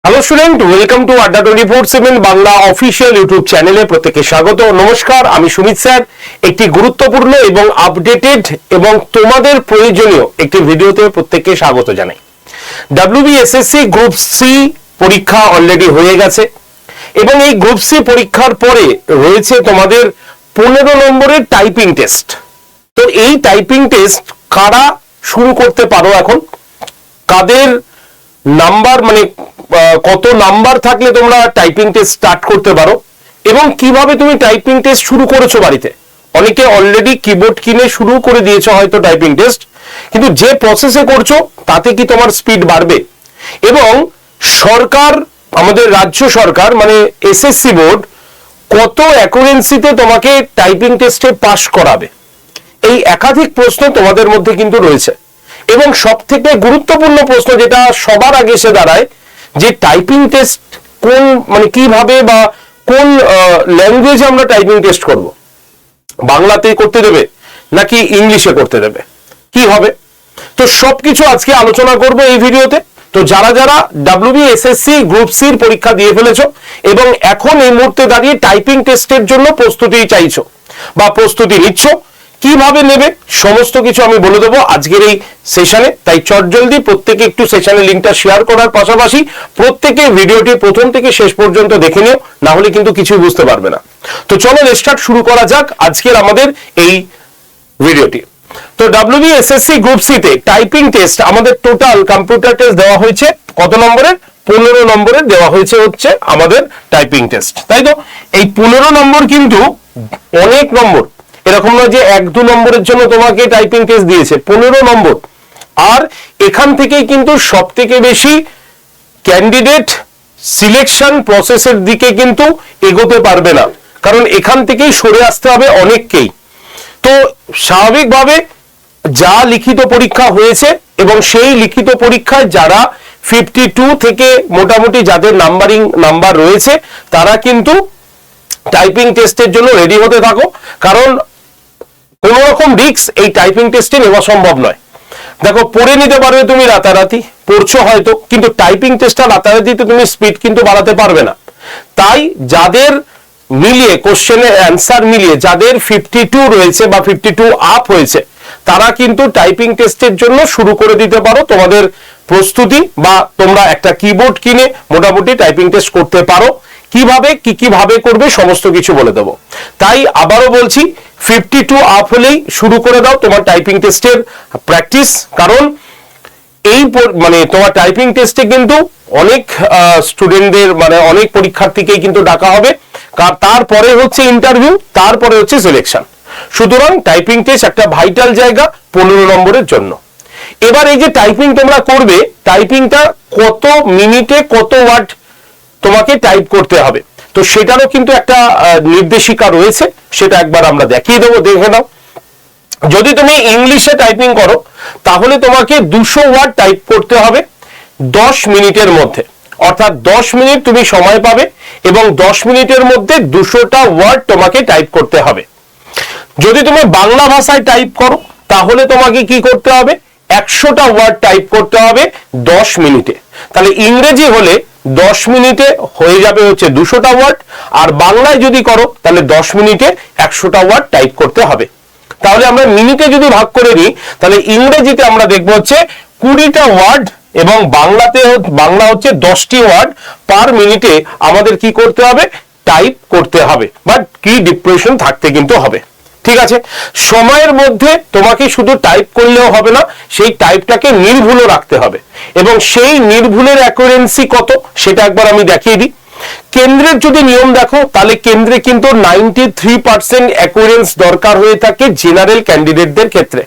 Hello student, welcome to আড্ডা 24/7 Bangla official YouTube চ্যানেলে প্রত্যেককে স্বাগত। নমস্কার, আমি সুমিত স্যার। একটি গুরুত্বপূর্ণ এবং আপডেটেড এবং তোমাদের প্রয়োজনীয় একটি ভিডিওতে প্রত্যেককে স্বাগত জানাই। WBSSC গ্রুপ সি পরীক্ষা অলরেডি হয়ে গেছে এবং এই গ্রুপ সি পরীক্ষার পরে রয়েছে তোমাদের 15 নম্বরের টাইপিং টেস্ট। তো এই টাইপিং টেস্ট কারা শুরু করতে পারো, এখন কাদের নাম্বার মানে কত নাম্বার থাকলে তোমরা টাইপিং টেস্ট স্টার্ট করতে পারো এবং কিভাবে তুমি টাইপিং টেস্ট শুরু করেছো বাড়িতে। অনেকে অলরেডি কিবোর্ড কিনে শুরু করে দিয়েছো হয়তো টাইপিং টেস্ট, কিন্তু যে প্রসেসে করছো তাতে কি তোমার স্পিড বাড়বে এবং সরকার, আমাদের রাজ্য সরকার মানে এসএসসি বোর্ড কত অ্যাকুরেন্সিতে তোমাকে টাইপিং টেস্টে পাস করাবে, এই একাধিক প্রশ্ন তোমাদের মধ্যে কিন্তু রয়েছে। এবং সব থেকে গুরুত্বপূর্ণ প্রশ্ন যেটা সবার আগে এসে দাঁড়ায় যে টাইপিং টেস্ট কোন মানে কিভাবে বা কোন ল্যাঙ্গুয়েজে আমরা টাইপিং টেস্ট করব, বাংলাতে করতে দেবে নাকি ইংলিশে করতে দেবে, কি হবে। তো সবকিছু আজকে আলোচনা করব এই ভিডিওতে। তো যারা যারা WBSSC গ্রুপ সির পরীক্ষা দিয়ে ফেলেছো এবং এখন এই মুহূর্তে দাঁড়িয়ে টাইপিং টেস্টের জন্য প্রস্তুতি চাইছো বা প্রস্তুতি নিচ্ছ, কিভাবে নেবে সমস্ত কিছু আমি বলে দেবো আজকের এই সেশনে। তাই চটজলদি প্রত্যেকে একটু সেশনের লিঙ্কটা শেয়ার করার পাশাপাশি প্রত্যেকে ভিডিওটি প্রথম থেকে শেষ পর্যন্ত দেখে নিও, না হলে কিন্তু কিছুই বুঝতে পারবে না। তো চলো স্টার্ট শুরু করা যাক আজকের আমাদের এই ভিডিওটি। তো WBSSC গ্রুপ সিতে টাইপিং টেস্ট আমাদের টোটাল কম্পিউটার টেস্ট দেওয়া হয়েছে কত নম্বরের? 15 নম্বরের দেওয়া হয়েছে হচ্ছে আমাদের টাইপিং টেস্ট, তাই তো। এই 15 নম্বর কিন্তু অনেক নম্বর, এরকম নয় যে 1-2 নম্বরের জন্য তোমাকে টাইপিং টেস্ট দিয়েছে, 15 নম্বর। আর এখান থেকেই কিন্তু সব থেকে বেশি ক্যান্ডিডেট সিলেকশন প্রসেসের দিকে কিন্তু এগোতে পারবে না, কারণ এখান থেকেই সরে আসতে হবে অনেককেই। তো স্বাভাবিকভাবে যা লিখিত পরীক্ষা হয়েছে এবং সেই লিখিত পরীক্ষায় যারা 52 থেকে মোটামুটি যাদের নাম্বার রয়েছে তারা কিন্তু টাইপিং টেস্টের জন্য রেডি হতে থাকো, কারণ কোন রকম রিস্ক এই টাইপিং টেস্টে নেওয়া সম্ভব নয়। দেখো, পড়ে নিতে পারবে তুমি রাতারাতি, পড়ছো হয়তো, কিন্তু টাইপিং টেস্টটা রাতারাতিতে তুমি স্পিড কিন্তু বাড়াতে পারবে না। তাই যাদের মিলিয়ে কোশ্চেনের অ্যান্সার মিলিয়ে যাদের 52 রয়েছে বা 52 আপ হয়েছে তারা কিন্তু টাইপিং টেস্টের জন্য শুরু করে দিতে পারো তোমাদের প্রস্তুতি, বা তোমরা একটা কিবোর্ড কিনে মোটামুটি টাইপিং টেস্ট করতে পারো। কিভাবে কিভাবে করবে সমস্ত কিছু বলে দেবো। তাই আবারও বলছি, 52 আপ হলেই শুরু করে দাও তোমার টাইপিং টেস্টের প্র্যাকটিস, কারণ এই মানে তোমার টাইপিং টেস্টে কিন্তু অনেক স্টুডেন্টদের মানে অনেক পরীক্ষার্থীকেই কিন্তু ডাকা হবে, তারপরে হচ্ছে ইন্টারভিউ, তারপরে হচ্ছে সিলেকশন। সুতরাং টাইপিং টেস্ট একটা ভাইটাল জায়গা 15 নম্বরের জন্য। এবার এই যে টাইপিং তোমরা করবে, টাইপিংটা কত মিনিটে কত ওয়ার্ড তোমাকে টাইপ করতে হবে, তো সেটারও কিন্তু একটা নির্দেশিকা রয়েছে, সেটা একবার আমরা দেখিয়ে দেবো, দেখে নাও। যদি তুমি ইংলিশে টাইপিং করো তাহলে তোমাকে 200 ওয়ার্ড টাইপ করতে হবে 10 মিনিটের মধ্যে, অর্থাৎ 10 মিনিট তুমি সময় পাবে এবং 10 মিনিটের মধ্যে 200টা ওয়ার্ড তোমাকে টাইপ করতে হবে। যদি তুমি বাংলা ভাষায় টাইপ করো তাহলে তোমাকে কি করতে হবে? 100টা ওয়ার্ড টাইপ করতে হবে 10 মিনিটে। তাহলে ইংরেজি হলে 10 মিনিটে হয়ে যাবে হচ্ছে 200টা ওয়ার্ড, আর বাংলায় যদি করো তাহলে 10 মিনিটে 100টা ওয়ার্ড টাইপ করতে হবে। তাহলে আমরা মিনিটে যদি ভাগ করে নিই তাহলে ইংরেজিতে আমরা দেখবো হচ্ছে 20টা ওয়ার্ড এবং বাংলা হচ্ছে 10টি ওয়ার্ড পার মিনিটে আমাদের কি করতে হবে? টাইপ করতে হবে, বাট কি ডিপ্রেশন থাকতে কিন্তু হবে। ঠিক আছে, সময়ের মধ্যে তোমাকে শুধু টাইপ করলেও হবে না, সেই টাইপটাকে নির্ভুলও রাখতে হবে এবং সেই নির্ভুলের অ্যাকুরেন্সি কত সেটা একবার আমি দেখিয়ে দিই। কেন্দ্রের যদি নিয়ম দেখো তাহলে কেন্দ্রে কিন্তু 93% অ্যাকুরেন্স দরকার হয়ে থাকে জেনারেল ক্যান্ডিডেটদের ক্ষেত্রে।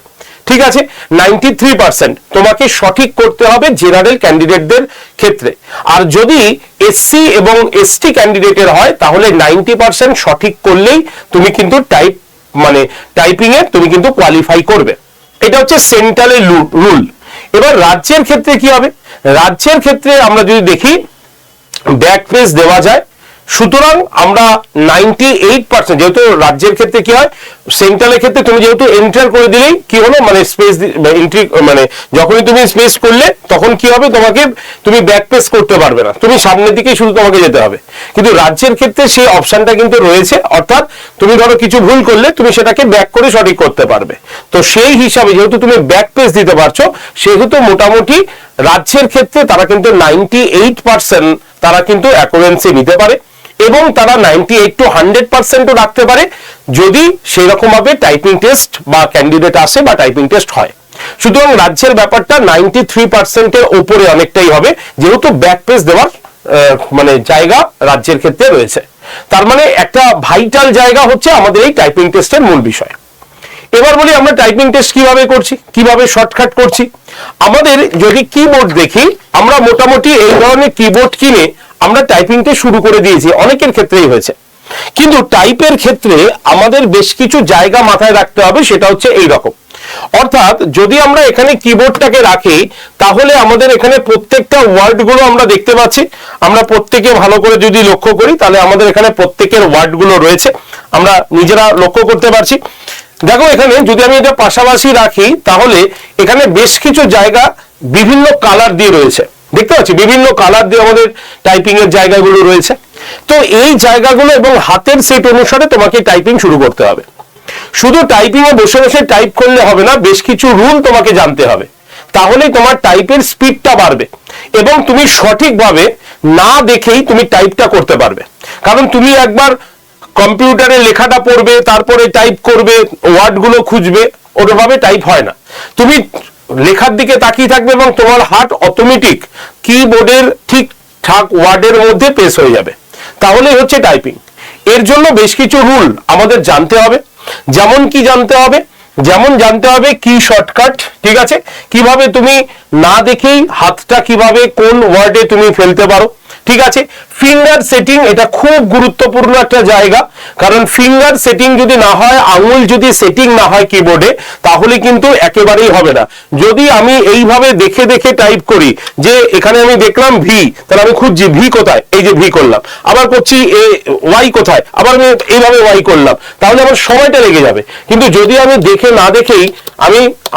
ঠিক আছে, 93% তোমাকে সঠিক করতে হবে জেনারেল ক্যান্ডিডেটদের ক্ষেত্রে। আর যদি এসসি এবং এসটি ক্যান্ডিডেটের হয় তাহলে 90% সঠিক করলেই তুমি কিন্তু টাইপিং এ তুমি কিন্তু কোয়ালিফাই করবে। এটা হচ্ছে সেন্ট্রালের রুল। এবার রাজ্যের ক্ষেত্রে কি হবে? রাজ্যের ক্ষেত্রে আমরা যদি দেখি ব্যাক পেজ দেওয়া যায়, সুতরাং আমরা 98%, যেহেতু রাজ্যের ক্ষেত্রে কি হয়, সেন্ট্রালের ক্ষেত্রে তুমি যেহেতু এন্টার করে দিলেই কি হলো, মানে স্পেস এন্ট্রি, মানে যখনই তুমি স্পেস করলে তখন কি হবে, তুমি ব্যাক পেস করতে পারবে না, তুমি সামনের দিকেই শুধু তোমাকে যেতে হবে। কিন্তু রাজ্যের ক্ষেত্রে সেই অপশনটা কিন্তু রয়েছে, অর্থাৎ তুমি ধরো কিছু ভুল করলে তুমি সেটাকে ব্যাক করে সঠিক করতে পারবে। তো সেই হিসাবে যেহেতু তুমি ব্যাক পেস দিতে পারছো, সেহেতু মোটামুটি রাজ্যের ক্ষেত্রে তারা কিন্তু 98% তারা কিন্তু অ্যাকুরেন্সি নিতে পারে, এবং তারা 98 to 100%ও রাখতে পারে যদি সেই রকম ভাবে টাইপিং টেস্ট বা ক্যান্ডিডেট আসে বা টাইপিং টেস্ট হয়। সুতরাং রাজ্যের ব্যাপারটা 93%-এর উপরে অনেকটাই হবে, যেহেতু ব্যাক পেস দেওয়ার মানে জায়গা রাজ্যের ক্ষেত্রে রয়েছে। তার মানে একটা ভাইটাল জায়গা হচ্ছে আমাদের এই টাইপিং টেস্টের মূল বিষয়। এবার বলি আমরা টাইপিং টেস্ট কিভাবে করছি, কিভাবে শর্টকাট করছি। আমাদের যদি কিবোর্ড দেখি, আমরা মোটামুটি এই ধরনের কিবোর্ড কিনে আমরা টাইপিংটা শুরু করে দিয়েছি, অনেকের ক্ষেত্রেই হয়েছে। কিন্তু টাইপের ক্ষেত্রে আমাদের বেশ কিছু জায়গা মাথায় রাখতে হবে, সেটা হচ্ছে এই রকম। অর্থাৎ যদি আমরা এখানে কিবোর্ডটাকে রাখি, তাহলে আমাদের এখানে প্রত্যেকটা ওয়ার্ডগুলো আমরা দেখতে পাচ্ছি। আমরা প্রত্যেকে ভালো করে যদি লক্ষ্য করি, তাহলে আমাদের এখানে প্রত্যেকের ওয়ার্ডগুলো রয়েছে, আমরা নিজেরা লক্ষ্য করতে পারছি। দেখো এখানে যদি আমি এটা পাশাপাশি রাখি, তাহলে এখানে বেশ কিছু জায়গা বিভিন্ন কালার দিয়ে রয়েছে, দেখতে পাচ্ছি বিভিন্ন কালার দিয়ে আমাদের টাইপিং এর জায়গাগুলো রয়েছে। তো এই জায়গাগুলো এবং হাতের সেট অনুসারে তোমাকে টাইপিং শুরু করতে হবে। শুধু টাইপিং এ বসে বসে টাইপ করলে হবে না, বেশ কিছু রুল তোমাকে জানতে হবে, তাহলেই তোমার টাইপের স্পিডটা বাড়বে এবং তুমি সঠিকভাবে না দেখেই তুমি টাইপটা করতে পারবে। কারণ তুমি একবার কম্পিউটারে লেখাটা পড়বে, তারপরে টাইপ করবে, ওয়ার্ডগুলো খুঁজবে, ওরভাবে টাইপ হয় না। তুমি লেখার দিকে তাকিয়ে থাকবে এবং তোমার হাত অটোমেটিক কিবোর্ডের ঠিকঠাক ওয়ার্ডের মধ্যে পেশ হয়ে যাবে, তাহলে হচ্ছে টাইপিং। এর জন্য বেশ কিছু রুল আমাদের জানতে হবে। যেমন কি জানতে হবে, যেমন জানতে হবে কি শর্টকাট, ঠিক আছে, কিভাবে তুমি না দেখেই হাতটা কিভাবে কোন ওয়ার্ডে তুমি ফেলতে পারো, ঠিক আছে। ফিঙ্গার সেটিং, এটা খুব গুরুত্বপূর্ণ একটা জায়গা, কারণ ফিঙ্গার সেটিং যদি না হয়, আঙুল যদি সেটিং না হয় কিবোর্ডে, তাহলে কিন্তু একেবারেই হবে না। যদি আমি এইভাবে দেখে দেখে টাইপ করি, যে এখানে আমি দেখলাম ভি, তাহলে আমি খুঁজছি ভি কোথায়, এই যে ভি করলাম, আবার করছি ওয়াই কোথায়, আবার আমি এইভাবে ওয়াই করলাম, তাহলে আমার সময়টা লেগে যাবে। কিন্তু যদি আমি দেখে না দেখেই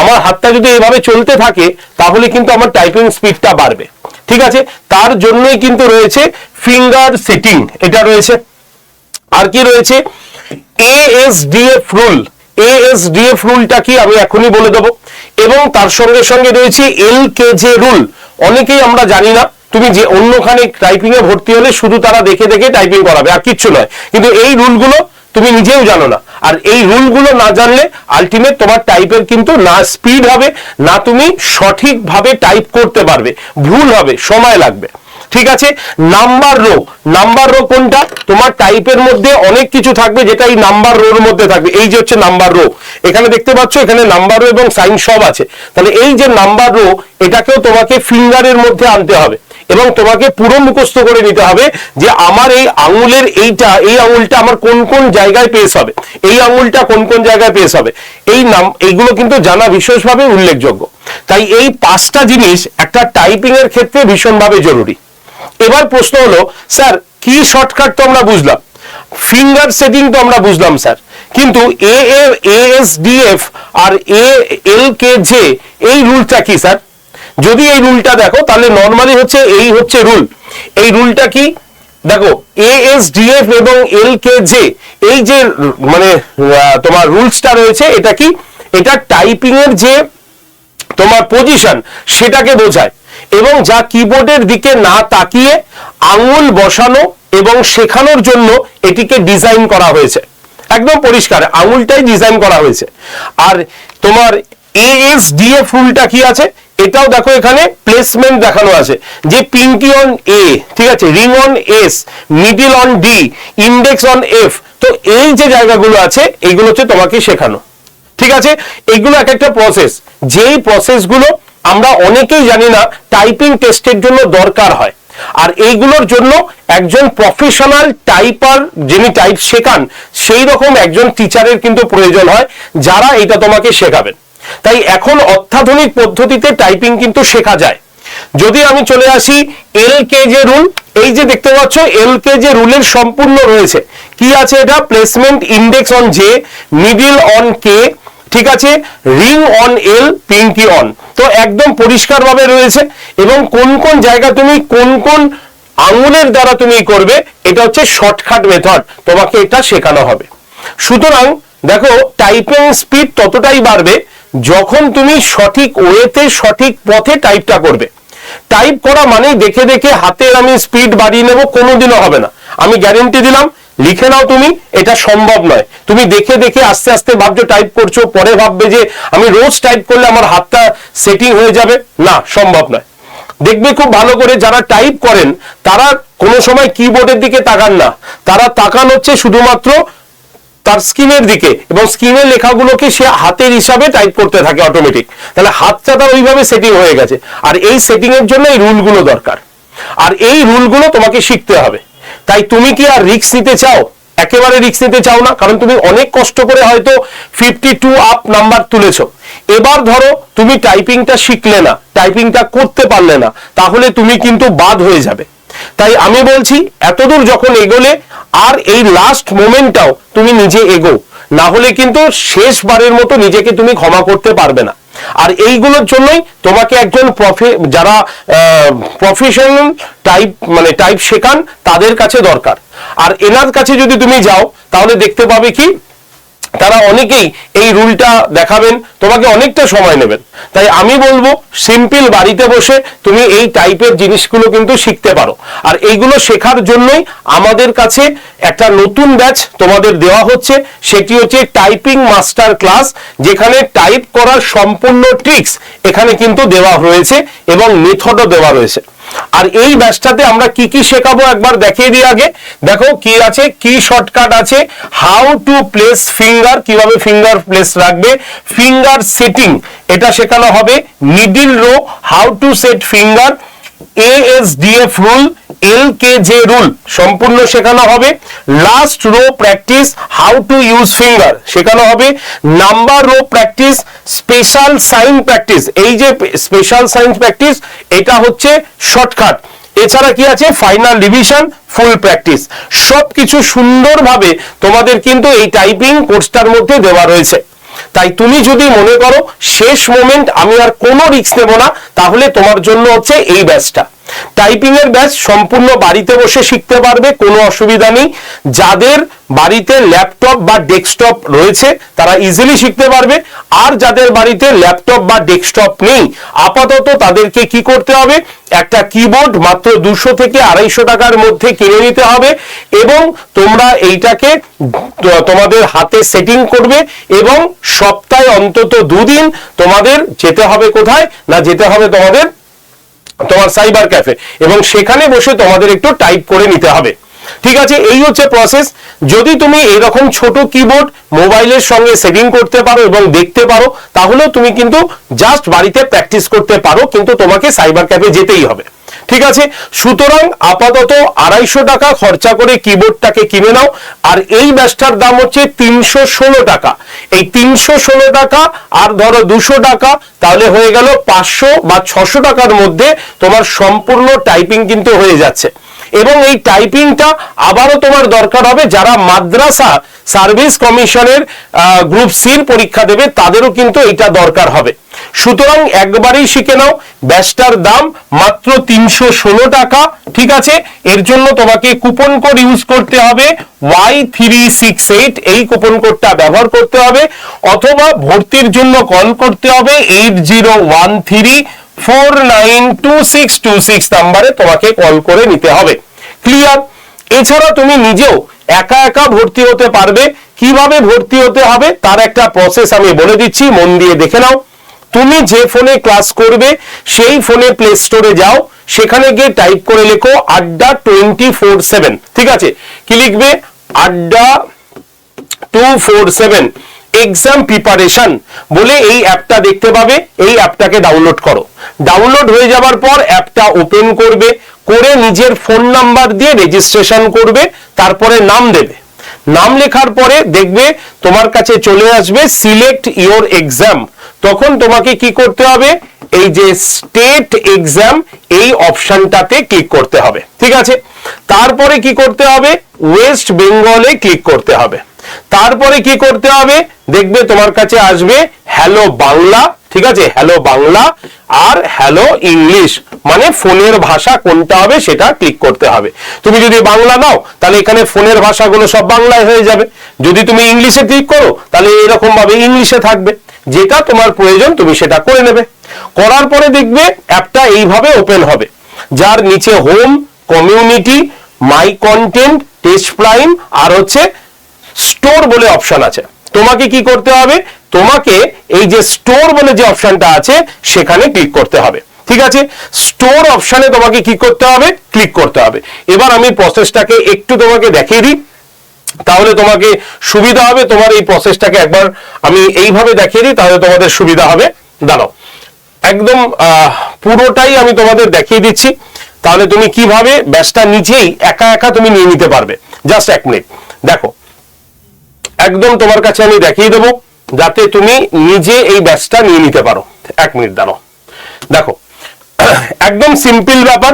আমার হাতটা যদি এইভাবে চলতে থাকে, তাহলে কিন্তু আমার টাইপিং স্পিডটা বাড়বে, ঠিক আছে। তার জন্যই কিন্তু রয়েছে ফিঙ্গার সেটিং, এটা রয়েছে। আর কি রয়েছে, ASDF রুল। ASDF রুলটা কি আমি এখনই বলে দেবো। এবং তার সঙ্গে সঙ্গে রয়েছে LKJ রুল। অনেকেই আমরা জানি না, তুমি যে অন্যখানে টাইপিং এ ভর্তি হলে শুধু তারা দেখে দেখে টাইপিং করাবে, আর কিচ্ছু নয়। কিন্তু এই রুলগুলো তুমি নিজেও জানো না, আর এই রুলগুলো না জানলে আলটিমেট তোমার টাইপের কিন্তু না স্পিড হবে, না তুমি সঠিকভাবে টাইপ করতে পারবে, ভুল হবে, সময় লাগবে, ঠিক আছে। নাম্বার রো, নাম্বার রো কোনটা, তোমার টাইপের মধ্যে অনেক কিছু থাকবে যেটা এই নাম্বার রোর মধ্যে থাকবে। এই যে হচ্ছে নাম্বার রো, এখানে দেখতে পাচ্ছ এখানে নাম্বার রো এবং সাইন সব আছে। তাহলে এই যে নাম্বার রো, এটাকেও তোমাকে ফিঙ্গারের মধ্যে আনতে হবে এবং তোমাকে পুরো মুখস্থ করে নিতে হবে যে আমার এই আঙুলের এই আঙুলটা আমার কোন কোন জায়গায় পেশ হবে, এই আঙুলটা কোন কোন জায়গায় পেশ হবে, এইগুলো কিন্তু জানা বিশেষভাবে উল্লেখযোগ্য। তাই এই 5টা জিনিস একটা টাইপিং এর ক্ষেত্রে ভীষণভাবে জরুরি। এবার প্রশ্ন হলো, স্যার কি শর্টকাট তো আমরা বুঝলাম, ফিঙ্গার সেটিং তো আমরা বুঝলাম স্যার, কিন্তু ASDF আর LKJ এই রুলটা কি স্যার? যদি এই রুলটা দেখো, তাহলে নর্মালি হচ্ছে এই হচ্ছে রুল। এই রুলটা কি দেখো, ASDF এবং LKJ এই যে মানে তোমার রুলসটা রয়েছে, এটা কি, এটা টাইপিং এর যে তোমার পজিশন সেটাকে বোঝায়, এবং যা কিবোর্ডের দিকে না তাকিয়ে আঙুল বসানো এবং শেখানোর জন্য এটিকে ডিজাইন করা হয়েছে। একদম পরিষ্কার আঙুলটাই ডিজাইন করা হয়েছে। আর তোমার ASDF রুলটা কি আছে, এটাও দেখো এখানে প্লেসমেন্ট দেখানো আছে, যে পিনকি অন A, ঠিক আছে, ring on S, middle on D, index on F। তো এই যে জায়গাগুলো আছে, এইগুলো হচ্ছে তোমাকে শেখানো, ঠিক আছে। এইগুলো এক একটা প্রসেস, যেই প্রসেসগুলো আমরা অনেকেই জানি না টাইপিং টেস্টের জন্য দরকার হয়। আর এইগুলোর জন্য একজন প্রফেশনাল টাইপার যিনি টাইপ শেখান, সেই রকম একজন টিচারের কিন্তু প্রয়োজন হয়, যারা এটা তোমাকে শেখাবেন। তাই এখন অত্যাধুনিক পদ্ধতিতে টাইপিং কিন্তু শেখা যায়। যদি আমি চলে আসি LKJ রুল, এই যে দেখতে পাচ্ছ এলকে যে রুলের সম্পূর্ণ রয়েছে, কি আছে এটা, placement index on J, middle on K, ঠিক আছে, ring on L, pinky on. তো একদম পরিষ্কারভাবে রয়েছে এবং কোন কোন জায়গা তুমি কোন কোন আঙুলের দ্বারা তুমি করবে, এটা হচ্ছে শর্টকাট মেথড, তোমাকে এটা শেখানো হবে। সুতরাং দেখো টাইপিং স্পিড ততটাই বাড়বে যখন তুমি সঠিক ওয়েতে সঠিক পথে টাইপটা করবে। টাইপ করা মানে দেখে দেখে হাতের আমি স্পিড বাড়িয়ে নেব, কোনোদিনও হবে না, আমি গ্যারেন্টি দিলাম। লিখে নাও তুমি, এটা সম্ভব নয়। তুমি দেখে দেখে আস্তে আস্তে ভাবছো টাইপ করছো, পরে ভাববে যে আমি রোজ টাইপ করলে আমার হাতটা সেটিং হয়ে যাবে, না, সম্ভব নয়। দেখবে খুব ভালো করে যারা টাইপ করেন তারা কোনো সময় কিবোর্ডের দিকে তাকান না, তারা তাকান হচ্ছে শুধুমাত্র তার স্ক্রিনের দিকে এবং স্ক্রিনের লেখাগুলোকে সে হাতের হিসাবে টাইপ করতে থাকে অটোমেটিক। তাহলে হাতটা তার ওইভাবে সেটিং হয়ে গেছে। আর এই সেটিং এর জন্য এই রুলগুলো দরকার, আর এই রুলগুলো তোমাকে শিখতে হবে। তাই তুমি কি আর রিস্ক নিতে চাও? একেবারে রিস্ক নিতে চাও না, কারণ তুমি অনেক কষ্ট করে হয়তো 52 আপ নাম্বার তুলেছো। এবার ধরো তুমি টাইপিংটা শিখলে না, টাইপিংটা করতে পারলে না, তাহলে তুমি কিন্তু বাদ হয়ে যাবে। তাই আমি বলছি এতদূর যখন এগোলে আর এই লাস্ট মোমেন্টটাও তুমি নিজে এগো, না হলে কিন্তু শেষবারের মতো নিজেকে তুমি ক্ষমা করতে পারবে না। আর এইগুলোর জন্যই তোমাকে একজন যারা প্রফেশনাল টাইপ শেখান তাদের কাছে দরকার। আর এনার কাছে যদি তুমি যাও তাহলে দেখতে পাবে কি তারা অনেকেই এই রুলটা দেখাবেন, তোমাকে অনেকটা সময় নেবেন। তাই আমি বলবো সিম্পল বাড়িতে বসে তুমি এই টাইপের জিনিসগুলো কিন্তু শিখতে পারো। আর এইগুলো শেখার জন্যই আমাদের কাছে একটা নতুন ব্যাচ তোমাদের দেওয়া হচ্ছে, সেটি হচ্ছে টাইপিং মাস্টার ক্লাস, যেখানে টাইপ করার সম্পূর্ণ ট্রিক্স এখানে কিন্তু দেওয়া রয়েছে এবং মেথডও দেওয়া রয়েছে। আর এই ব্যাচটাতে আমরা কি কি শেখাবো একবার দেখিয়ে দিই আগে। দেখো কি আছে, কি শর্টকাট আছে, হাউ টু প্লেস ফিঙ্গার, কিভাবে ফিঙ্গার প্লেস রাখবে, ফিঙ্গার সেটিং এটা শেখানো হবে, middle row how to set finger, ASDF rule, LKJ rule সম্পূর্ণ শেখানো হবে, last row practice how to use finger শেখানো হবে, number row practice, special sign practice, এই যে স্পেশাল সাইন প্র্যাকটিস এটা হচ্ছে শর্টকাট। এছাড়া কি আছে, ফাইনাল রিভিশন, ফুল প্র্যাকটিস, সবকিছু সুন্দরভাবে তোমাদের কিন্তু এই টাইপিং কোর্সটার মধ্যে দেওয়া রয়েছে। তাই তুমি যদি মনে করো শেষ মোমেন্ট আমি আর কোনো রিস্ক নেব না, তাহলে তোমার জন্য হচ্ছে এই ব্যাচটা। টাইপিং এর ব্যাচ সম্পূর্ণ বাড়িতে বসে শিখতে পারবে, কোনো অসুবিধা নেই। যাদের বাড়িতে ল্যাপটপ বা ডেস্কটপ রয়েছে তারা ইজিলি শিখতে পারবে, আর যাদের বাড়িতে ল্যাপটপ বা ডেস্কটপ নেই আপাতত তাদেরকে কি করতে হবে, একটা কিবোর্ড মাত্র 200 থেকে 250 টাকার মধ্যে কিনে নিতে হবে এবং তোমরা এইটাকে তোমাদের হাতে সেটিং করবে এবং সপ্তাহে অন্তত 2 দিন তোমাদের যেতে হবে কোথায় না, যেতে হবে তোমার সাইবার ক্যাফে এবং সেখানে বসে তোমাদের একটু টাইপ করে নিতে হবে। ঠিক আছে, এই হচ্ছে প্রসেস। যদি তুমি এরকম ছোট কিবোর্ড মোবাইলের সঙ্গে সেটিং করতে পারো এবং দেখতে পারো, তাহলেও তুমি কিন্তু জাস্ট বাড়িতে প্র্যাকটিস করতে পারো, কিন্তু তোমাকে সাইবার ক্যাফে যেতেই হবে। ঠিক আছে, সুতরাং আপাতত 250 টাকা খরচা করে কিবোর্ডটাকে কিনে নাও। আর এই ব্যাচটার দাম হচ্ছে 316 টাকা। এই 316 টাকা আর ধরো 200 টাকা, তাহলে হয়ে গেল 500 বা 600 টাকার মধ্যে তোমার সম্পূর্ণ টাইপিং কিন্তু হয়ে যাচ্ছে। এবং এই টাইপিংটা আবারও তোমার দরকার হবে যারা মাদ্রাসা সার্ভিস কমিশনের গ্রুপ সির পরীক্ষা দেবে, তাদেরও কিন্তু এটা দরকার হবে। সুতরাং একবারেই শিখে নাও, ব্যাচটার দাম মাত্র 316 টাকা। ঠিক আছে, এর জন্য তোমাকে কুপন কোড ইউজ করতে হবে Y368, এই কুপন কোডটা ব্যবহার করতে হবে, অথবা ভর্তির জন্য কল করতে হবে 8013492626 নাম্বারে তোমাকে কল করে নিতে হবে। ক্লিয়ার? এছাড়া তুমি নিজেও একা একা ভর্তি হতে পারবে। কিভাবে ভর্তি হতে হবে তার একটা প্রসেস আমি বলে দিচ্ছি, মন দিয়ে দেখে নাও। তুমি যে ফোনে ক্লাস করবে সেই ফোনে প্লে স্টোরে যাও, সেখানে গিয়ে টাইপ করে লেখো আড্ডা 24/7। ঠিক আছে, কি লিখবে? আড্ডা 247 এক্সাম প্রিপারেশন বলে এই অ্যাপটা দেখতে পাবে। এই অ্যাপটাকে ডাউনলোড করো। ডাউনলোড হয়ে যাবার পর অ্যাপটা ওপেন করবে, করে নিজের ফোন নাম্বার দিয়ে রেজিস্ট্রেশন করবে, তারপরে নাম দেবে। নাম লেখার পরে দেখবে তোমার কাছে চলে আসবে সিলেক্ট ইওর এক্সাম। তখন তোমাকে কি করতে হবে, এই যে স্টেট এক্সাম এই অপশনটাতে ক্লিক করতে হবে। ঠিক আছে, তারপরে কি করতে হবে, ওয়েস্ট বেঙ্গলে ক্লিক করতে হবে। তারপরে কি করতে হবে, দেখবে তোমার কাছে আসবে হ্যালো বাংলা। ঠিক আছে, হ্যালো বাংলা আর হ্যালো ইংলিশ, মানে ফোনের ভাষা কোনটা হবে সেটা ক্লিক করতে হবে। তুমি যদি বাংলা নাও তাহলে এখানে ফোনের ভাষাগুলো সব বাংলায় হয়ে যাবে, যদি তুমি ইংলিশে ক্লিক করো তাহলে এরকম ভাবে ইংলিশে থাকবে। যেটা তোমার প্রয়োজন তুমি সেটা করে নেবে। করার পরে দেখবে অ্যাপটা এইভাবে ওপেন হবে, যার নিচে home, community, my content, test prime আর হচ্ছে স্টোর বলে অপশন আছে। তোমাকে কি করতে হবে, তোমাকে এই যে স্টোর বলে যে অপশনটা আছে সেখানে ক্লিক করতে হবে। ঠিক আছে, স্টোর অপশনে তোমাকে কি করতে হবে, ক্লিক করতে হবে। এবার আমি প্রসেসটাকে একটু তোমাকে দেখিয়ে দিই, তাহলে তোমাকে সুবিধা হবে। তোমার এই প্রসেসটাকে একবার আমি এইভাবে দেখিয়ে দিই, তাহলে তোমাদের সুবিধা হবে। দাঁড়াও, একদম পুরোটাই আমি তোমাদের দেখিয়ে দিচ্ছি, তাহলে তুমি কিভাবে ব্যাচটা নিজেই একা একা তুমি নিয়ে নিতে পারবে। জাস্ট 1 মিনিট দেখো, একদম তোমার কাছে আমি দেখিয়ে দেবো যাতে তুমি নিজে এই ব্যাচটা নিয়ে নিতে পারো। 1 মিনিট দাঁড়াও, দেখো একদম সিম্পল ব্যাপার,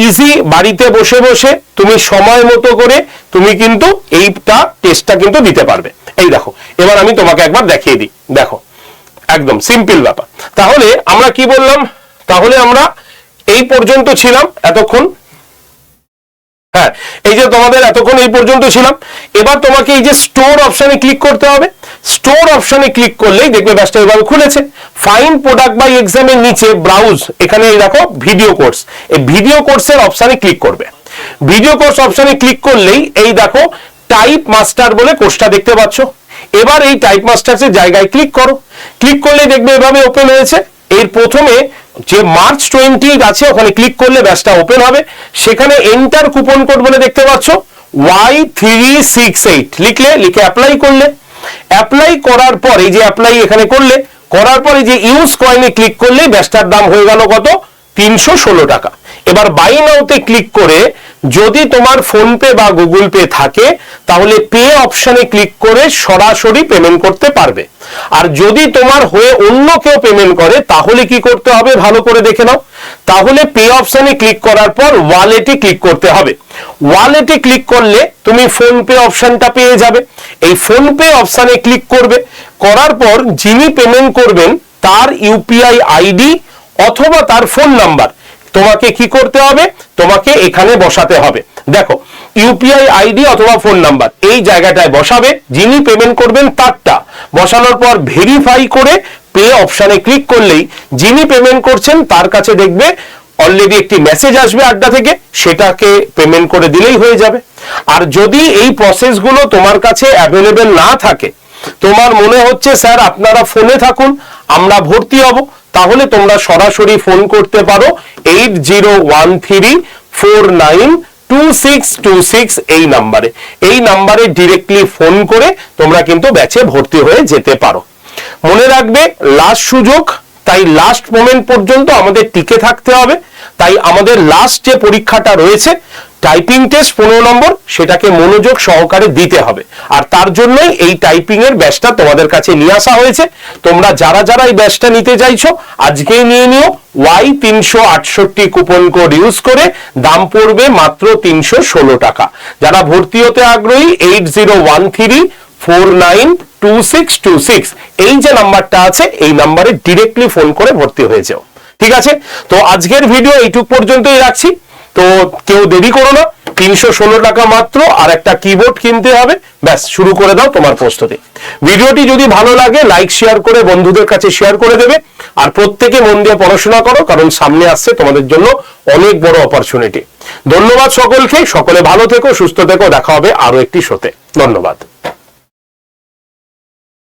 ইজি। বাড়িতে বসে বসে তুমি সময় মতো করে তুমি কিন্তু এইটা টেস্টটা কিন্তু দিতে পারবে। এই দেখো, এবার আমি তোমাকে একবার দেখিয়ে দিই। দেখো একদম সিম্পল ব্যাপার। তাহলে আমরা কি বললাম, তাহলে আমরা এই পর্যন্ত ছিলাম এতক্ষণ। হ্যাঁ, এই যে তোমাদের এতক্ষণ এই পর্যন্ত ছিলাম। এবার তোমাকে এই যে স্টোর অপশনে ক্লিক করতে হবে। স্টোর অপশনে ক্লিক করলেই দেখবে ব্যাচটা এভাবে খুলেছে। ফাইন্ড প্রোডাক্ট বাই এক্সামের নিচে ব্রাউজ, এখানে এই দেখো ভিডিও কোর্স, এই ভিডিও কোর্সের অপশনে ক্লিক করবে। ভিডিও কোর্স অপশনে ক্লিক করলেই এই দেখো টাইপ মাস্টার বলে কোর্সটা দেখতে পাচ্ছ। এবার এই টাইপ মাস্টার্সের জায়গায় ক্লিক করো। ক্লিক করলে দেখবে এভাবে ওপেন হয়েছে। এর প্রথমে যে মার্চ 20 আছে ওখানে ক্লিক করলে ব্যাচটা ওপেন হবে। সেখানে এন্টার কুপন কোড বলে দেখতে পাচ্ছ Y368 লিখলে, লিখে অ্যাপ্লাই করলে। অ্যাপ্লাই করার পর এই যে অ্যাপ্লাই এখানে করলে, করার পরে যে ইউজ কয়েনে ক্লিক করলে ব্যাচটার দাম হয়ে গেল কত, 316 টাকা। এবার বাই নাওতে ক্লিক করে যদি তোমার ফোন পে বা গুগল পে থাকে তাহলে পে অপশনে ক্লিক করে সরাসরি পেমেন্ট করতে পারবে। আর যদি তোমার হয়ে অন্য কেউ পেমেন্ট করে তাহলে কি করতে হবে ভালো করে দেখে নাও। তাহলে পে অপশনে ক্লিক করার পর ওয়ালেটে ক্লিক করতে হবে। ওয়ালেটে ক্লিক করলে তুমি ফোন পে অপশনটা পেয়ে যাবে। এই ফোন পে অপশনে ক্লিক করবে, করার পর যিনি পেমেন্ট করবেন তার ইউপিআই আইডি অথবা তার ফোন নাম্বার তোমাকে কি করতে হবে, তোমাকে এখানে বসাতে হবে। দেখো ইউপিআই আইডি অথবা ফোন নাম্বার এই জায়গাটায় বসাবে, যিনি পেমেন্ট করবেন তারটা বসানোর পর ভেরিফাই করে পে অপশনে ক্লিক করলেই যিনি পেমেন্ট করছেন তার কাছে দেখবে অলরেডি একটি মেসেজ আসবে আড্ডা থেকে, সেটাকে পেমেন্ট করে দিলেই হয়ে যাবে। আর যদি এই প্রসেসগুলো তোমার কাছে অ্যাভেলেবেল না থাকে, তোমার মনে হচ্ছে স্যার আপনারা ফোনে থাকুন আমরা ভর্তি হব, তাহলে তোমরা সরাসরি ফোন করতে পারো 8013492626 এই নাম্বারে। এই নাম্বারে ডিরেক্টলি ফোন করে তোমরা কিন্তু ব্যাচে ভর্তি হয়ে যেতে পারো। মনে রাখবে লাস্ট সুযোগ, তাই লাস্ট মোমেন্ট পর্যন্ত আমাদের টিকে থাকতে হবে। তাই আমাদের লাস্ট যে পরীক্ষাটা রয়েছে টাইপিং টেস্ট 15 নম্বর, সেটাকে মনোযোগ সহকারে দিতে হবে। আর তার জন্যই এই টাইপিং এর ব্যাচটা তোমাদের কাছে নিয়ে আসা হয়েছে। তোমরা যারা যারা এই ব্যাচটা নিতে চাইছো আজকেই নিয়ে নিও। Y368 কুপন কোড ইউজ করে দাম পড়বে মাত্র 316 টাকা। যারা ভর্তি হতে আগ্রহী 8013492626 এই যে নাম্বারটা আছে এই নাম্বারে ডিরেক্টলি ফোন করে ভর্তি হয়ে যাও। ঠিক আছে, তো আজকের ভিডিও এইটুক পর্যন্তই রাখছি। তো কেউ দেরি করো না, 316 টাকা মাত্র, আর একটা কিবোর্ড কিনতে হবে, ব্যাস শুরু করে দাও তোমার প্রস্তুতি। ভিডিওটি যদি ভালো লাগে লাইক শেয়ার করে বন্ধুদের কাছে শেয়ার করে দেবে। আর প্রত্যেকে মন দিয়ে পড়াশোনা করো, কারণ সামনে আসছে তোমাদের জন্য অনেক বড় অপরচুনিটি। ধন্যবাদ সকলকে, সকলে ভালো থেকো, সুস্থ থেকো, দেখা হবে আরো একটি শোতে। ধন্যবাদ।